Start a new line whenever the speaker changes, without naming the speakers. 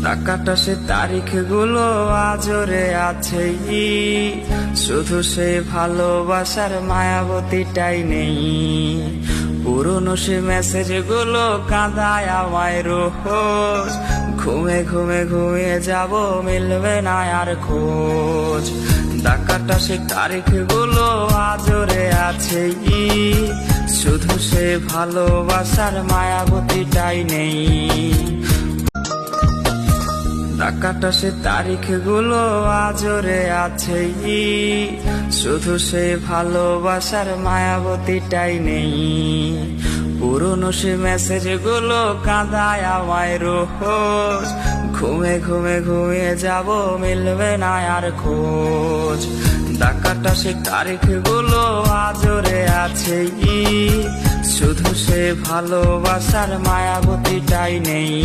ডাকাটা সে তারিখ গুলো আজরে আছে, শুধু সে ভালোবাসার মায়াবতীটাই নেই। পুরনো সে মেসেজ গুলো কাঁদায় আমায় রোজ, ঘুমে ঘুমে ঘুমিয়ে যাব মিলবে না আর খোঁজ। ডাকাটা সে তারিখ গুলো আজরে আছে, শুধু সে ভালোবাসার মায়াবতীটাই নেই। ডাকাটা সে তারিখ গুলো আজরে আছে, শুধু সে ভালোবাসার মায়াবতীটাই নেই। পুরনো সে মেসেজ গুলো কাঁদায় আমায় রোজ, ঘুমে ঘুমে ঘুমিয়ে যাব মিলবে না আর খোঁজ। ডাকাটা সে তারিখ গুলো আজরে আছে, শুধু সে ভালোবাসার মায়াবতীটাই নেই।